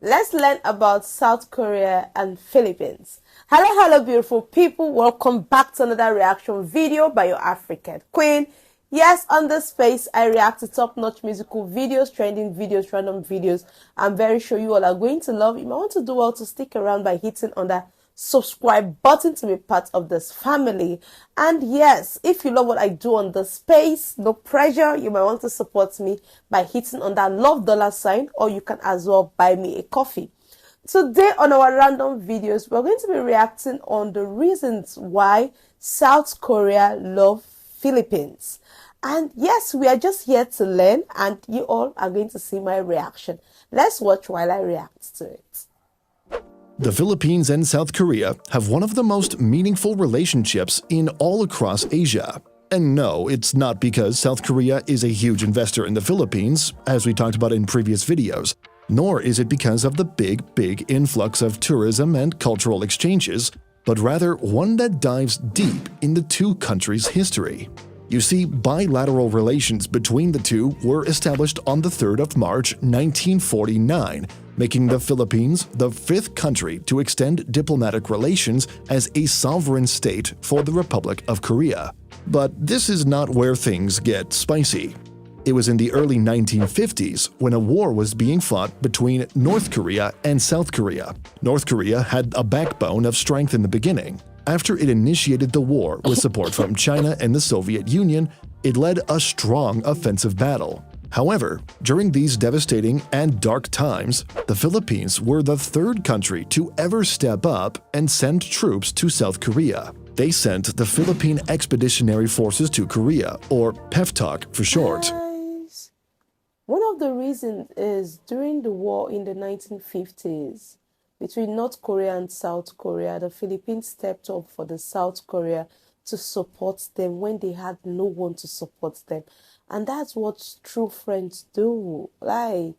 Let's learn about South Korea and Philippines. Hello, beautiful people. Welcome back to another reaction video by your African queen. Yes, on this space, I react to top-notch musical videos, trending videos, random videos. I'm very sure you all are going to love it. You might want to do well to stick around by hitting on that subscribe button to be part of this family. And yes, if you love what I do on this space, no pressure, you might want to support me by hitting on that love dollar sign, or you can as well buy me a coffee. Today on our random videos, we're going to be reacting on the reasons why South Korea love Philippines. And yes, we are just here to learn, and you all are going to see my reaction. Let's watch while I react to it. The Philippines and South Korea have one of the most meaningful relationships in all across Asia. And no, it's not because South Korea is a huge investor in the Philippines, as we talked about in previous videos, nor is it because of the big influx of tourism and cultural exchanges, but rather one that dives deep in the two countries' history. You see, bilateral relations between the two were established on the 3rd of March 1949, making the Philippines the 5th country to extend diplomatic relations as a sovereign state for the Republic of Korea. But this is not where things get spicy. It was in the early 1950s when a war was being fought between North Korea and South Korea. North Korea had a backbone of strength in the beginning. After it initiated the war with support from China and the Soviet Union, it led a strong offensive battle. However, during these devastating and dark times, the Philippines were the 3rd country to ever step up and send troops to South Korea. They sent the Philippine Expeditionary Forces to Korea, or PEFTOK for short. Guys, one of the reasons is during the war in the 1950s, between North Korea and South Korea, the Philippines stepped up for the South Korea to support them when they had no one to support them. And that's what true friends do. Like,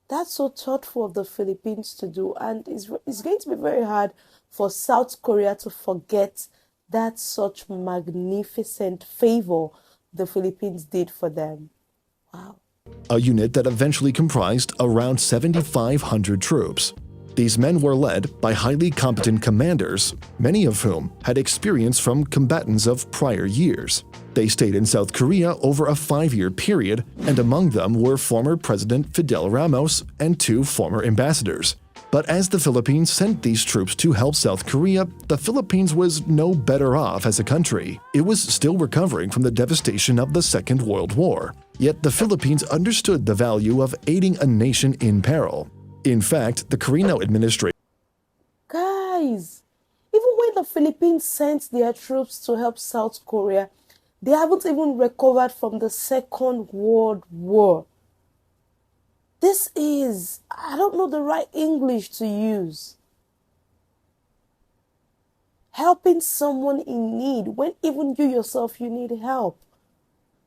that's so thoughtful of the Philippines to do. And it's going to be very hard for South Korea to forget that such magnificent favor the Philippines did for them. Wow. A unit that eventually comprised around 7,500 troops. These men were led by highly competent commanders, many of whom had experience from combatants of prior years. They stayed in South Korea over a 5-year period, and among them were former President Fidel Ramos and 2 former ambassadors. But as the Philippines sent these troops to help South Korea, the Philippines was no better off as a country. It was still recovering from the devastation of the Second World War. Yet the Philippines understood the value of aiding a nation in peril. In fact, the Korean administration Guys, even when the Philippines sent their troops to help South Korea, they haven't even recovered from the Second World War. This is, I don't know the right English to use. Helping someone in need when even you yourself, you need help.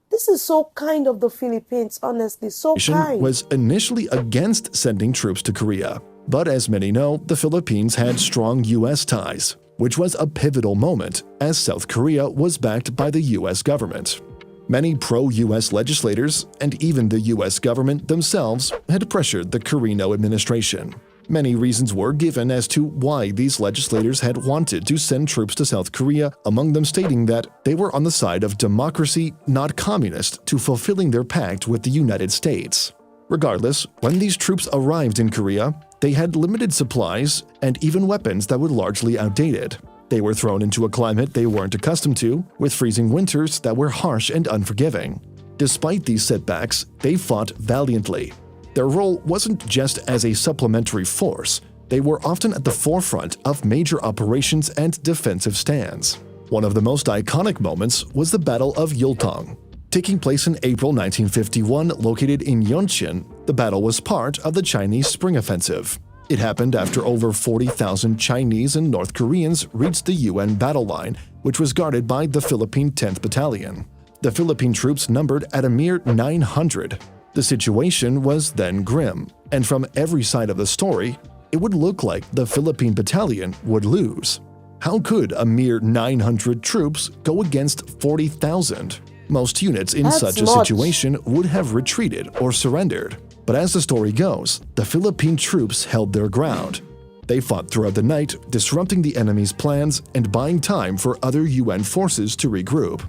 This is so kind of the Philippines, honestly, so kind. Was initially against sending troops to Korea. But as many know, the Philippines had strong U.S. ties, which was a pivotal moment as South Korea was backed by the U.S. government. Many pro-U.S. legislators and even the U.S. government themselves had pressured the Korean administration. Many reasons were given as to why these legislators had wanted to send troops to South Korea, among them stating that they were on the side of democracy, not communist, to fulfilling their pact with the United States. Regardless, when these troops arrived in Korea, they had limited supplies and even weapons that were largely outdated. They were thrown into a climate they weren't accustomed to, with freezing winters that were harsh and unforgiving. Despite these setbacks, they fought valiantly. Their role wasn't just as a supplementary force, they were often at the forefront of major operations and defensive stands. One of the most iconic moments was the Battle of Yultong. Taking place in April 1951, located in Yeoncheon, the battle was part of the Chinese Spring Offensive. It happened after over 40,000 Chinese and North Koreans reached the UN battle line, which was guarded by the Philippine 10th Battalion. The Philippine troops numbered at a mere 900. The situation was then grim, and from every side of the story, it would look like the Philippine battalion would lose. How could a mere 900 troops go against 40,000? Most units in such a situation would have retreated or surrendered. But as the story goes, the Philippine troops held their ground. They fought throughout the night, disrupting the enemy's plans and buying time for other UN forces to regroup.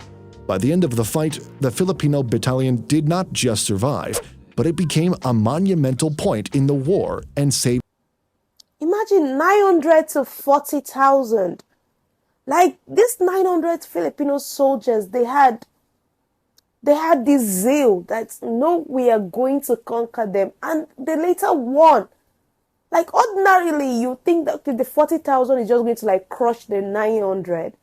By the end of the fight, the Filipino battalion did not just survive, but it became a monumental point in the war and saved. Imagine 900 to 40,000. Like these 900 Filipino soldiers, they had this zeal that no, we are going to conquer them, and they later won. Like ordinarily, you think that the 40,000 is just going to like crush the 900,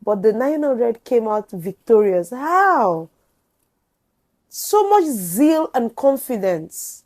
but the 900 came out victorious. How? So much zeal and confidence.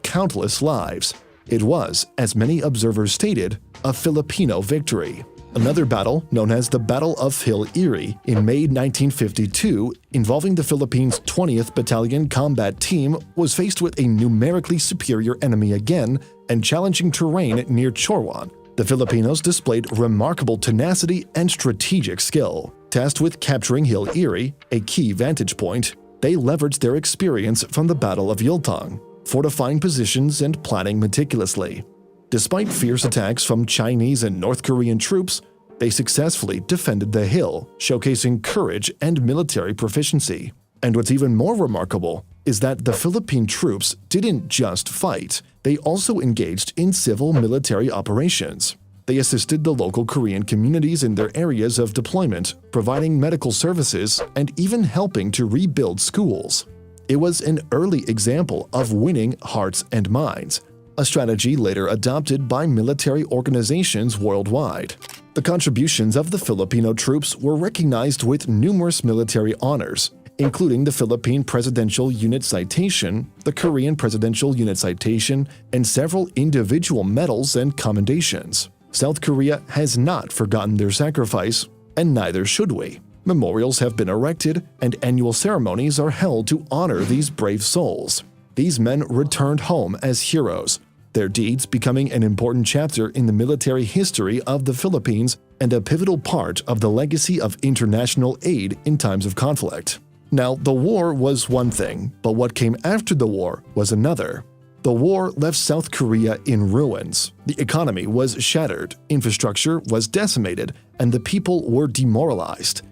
Countless lives. It was, as many observers stated, a Filipino victory. Another battle, known as the Battle of Hill Erie in May 1952, involving the Philippines' 20th Battalion Combat Team, was faced with a numerically superior enemy again and challenging terrain near Chorwan. The Filipinos displayed remarkable tenacity and strategic skill. Tasked with capturing Hill Erie, a key vantage point, they leveraged their experience from the Battle of Yultong, fortifying positions and planning meticulously. Despite fierce attacks from Chinese and North Korean troops, they successfully defended the hill, showcasing courage and military proficiency. And what's even more remarkable is that the Philippine troops didn't just fight, they also engaged in civil military operations. They assisted the local Korean communities in their areas of deployment, providing medical services and even helping to rebuild schools. It was an early example of winning hearts and minds, a strategy later adopted by military organizations worldwide. The contributions of the Filipino troops were recognized with numerous military honors, including the Philippine Presidential Unit Citation, the Korean Presidential Unit Citation, and several individual medals and commendations. South Korea has not forgotten their sacrifice, and neither should we. Memorials have been erected, and annual ceremonies are held to honor these brave souls. These men returned home as heroes, their deeds becoming an important chapter in the military history of the Philippines and a pivotal part of the legacy of international aid in times of conflict. Now, the war was one thing, but what came after the war was another. The war left South Korea in ruins. The economy was shattered, infrastructure was decimated, and the people were demoralized.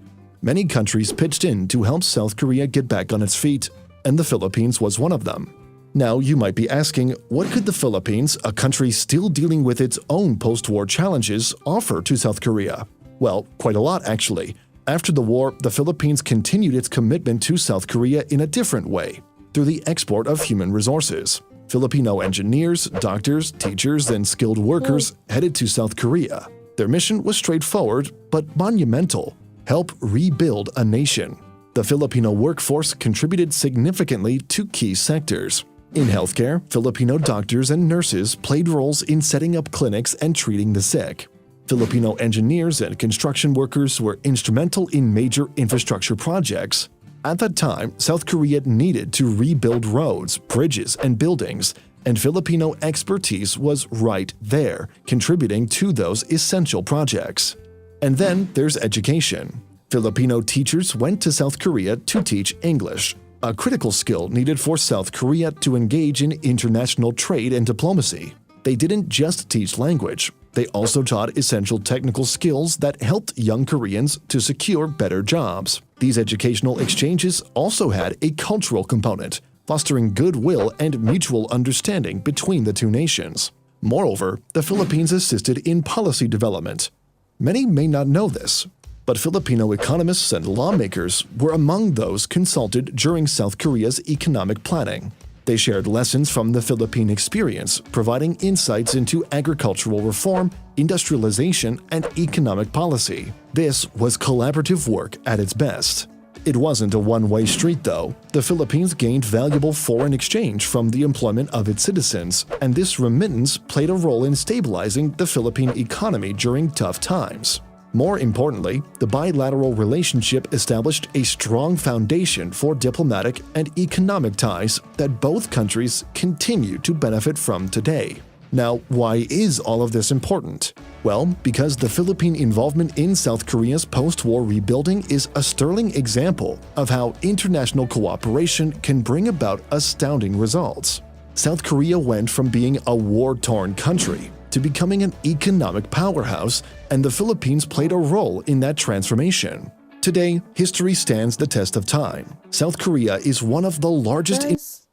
Many countries pitched in to help South Korea get back on its feet, and the Philippines was one of them. Now you might be asking, what could the Philippines, a country still dealing with its own post-war challenges, offer to South Korea? Well, quite a lot actually. After the war, the Philippines continued its commitment to South Korea in a different way, through the export of human resources. Filipino engineers, doctors, teachers, and skilled workers headed to South Korea. Their mission was straightforward but monumental: help rebuild a nation. The Filipino workforce contributed significantly to key sectors. In healthcare, Filipino doctors and nurses played roles in setting up clinics and treating the sick. Filipino engineers and construction workers were instrumental in major infrastructure projects. At that time, South Korea needed to rebuild roads, bridges, and buildings, and Filipino expertise was right there, contributing to those essential projects. And then there's education. Filipino teachers went to South Korea to teach English, a critical skill needed for South Korea to engage in international trade and diplomacy. They didn't just teach language, they also taught essential technical skills that helped young Koreans to secure better jobs. These educational exchanges also had a cultural component, fostering goodwill and mutual understanding between the two nations. Moreover, the Philippines assisted in policy development. Many may not know this, but Filipino economists and lawmakers were among those consulted during South Korea's economic planning. They shared lessons from the Philippine experience, providing insights into agricultural reform, industrialization, and economic policy. This was collaborative work at its best. It wasn't a one-way street, though. The Philippines gained valuable foreign exchange from the employment of its citizens, and this remittance played a role in stabilizing the Philippine economy during tough times. More importantly, the bilateral relationship established a strong foundation for diplomatic and economic ties that both countries continue to benefit from today. Now, why is all of this important? Well, because the Philippine involvement in South Korea's post-war rebuilding is a sterling example of how international cooperation can bring about astounding results. South Korea went from being a war-torn country to becoming an economic powerhouse, and the Philippines played a role in that transformation. Today, history stands the test of time. South Korea is one of the largest. Guys,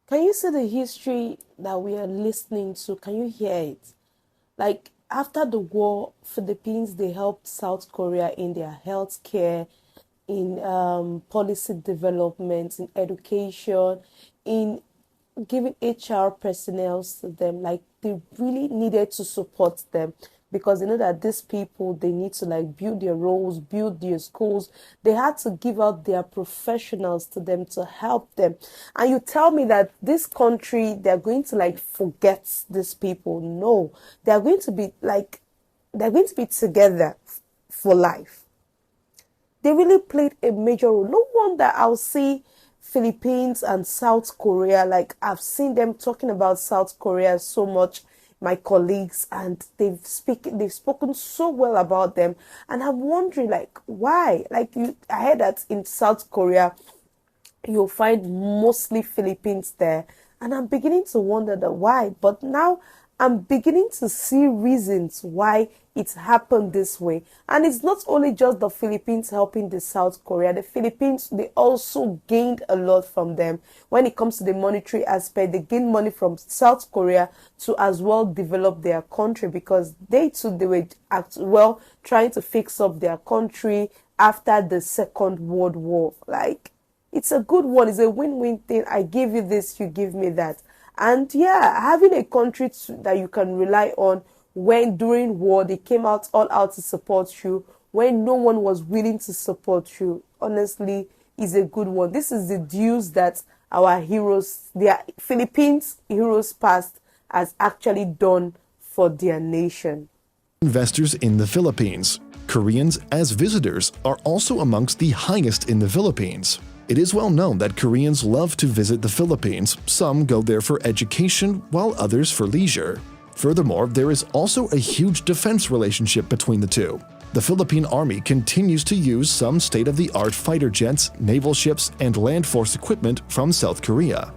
can you see the history that we are listening to? Can you hear it? Like, after the war, Philippines, they helped South Korea in their healthcare, in policy development, in education, in giving HR personnel to them. Like, they really needed to support them because they know that these people, they need to like build their roles, build their schools. They had to give out their professionals to them to help them. And you tell me that this country, they're going to like forget these people. No, they're going to be like, they're going to be together for life. They really played a major role. No wonder I'll see Philippines and South Korea. Like, I've seen them talking about South Korea so much, my colleagues, and they've spoken so well about them. And I'm wondering, like, why? Like, I heard that in South Korea, you'll find mostly Philippines there. And I'm beginning to wonder the why. But now I'm beginning to see reasons why it happened this way. And it's not only just the Philippines helping the South Korea. The Philippines, they also gained a lot from them. When it comes to the monetary aspect, they gained money from South Korea to as well develop their country, because they too, they were trying to fix up their country after the Second World War. Like, it's a good one. It's a win-win thing. I give you this, you give me that. And yeah, having a country that you can rely on when during war they came out all out to support you, when no one was willing to support you, honestly, is a good one. This is the dues that our heroes, their Philippines heroes past, has actually done for their nation. Investors in the Philippines. Koreans as visitors are also amongst the highest in the Philippines. It is well known that Koreans love to visit the Philippines. Some go there for education, while others for leisure. Furthermore, there is also a huge defense relationship between the two. The Philippine Army continues to use some state-of-the-art fighter jets, naval ships, and land force equipment from South Korea.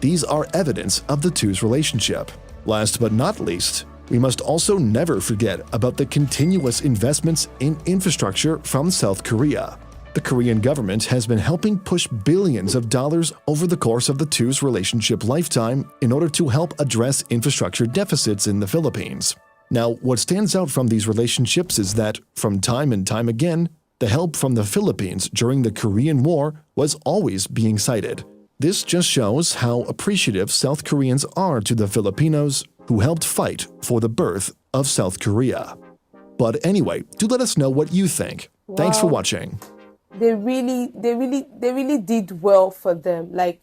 These are evidence of the two's relationship. Last but not least, we must also never forget about the continuous investments in infrastructure from South Korea. The Korean government has been helping push billions of dollars over the course of the two's relationship lifetime in order to help address infrastructure deficits in the Philippines. Now, what stands out from these relationships is that, from time and time again, the help from the Philippines during the Korean War was always being cited. This just shows how appreciative South Koreans are to the Filipinos who helped fight for the birth of South Korea. But anyway, do let us know what you think. Wow. Thanks for watching. They really did well for them. Like,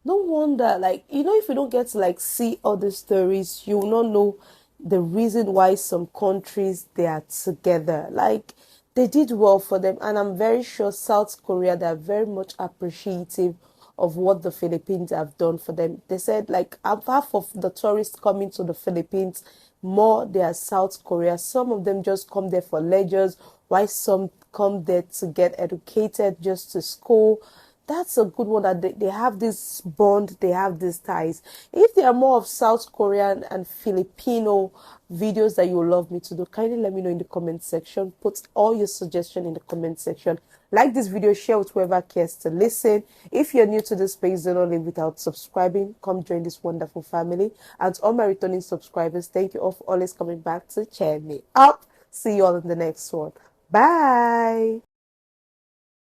no wonder, like, you know, if you don't get to like see all the stories, you will not know the reason why some countries they are together. Like, they did well for them, and I'm very sure South Korea, they are very much appreciative of what the Philippines have done for them. They said like half of the tourists coming to the Philippines, more they are South Korea. Some of them just come there for leisure, while some come there to get educated, just to school. That's a good one, that they have this bond, they have these ties. If there are more of South Korean and Filipino videos that you would love me to do, kindly let me know in the comment section. Put all your suggestions in the comment section. Like this video, share with whoever cares to listen. If you're new to this page, do not leave without subscribing. Come join this wonderful family. And to all my returning subscribers, thank you all for always coming back to cheer me up. See you all in the next one. Bye.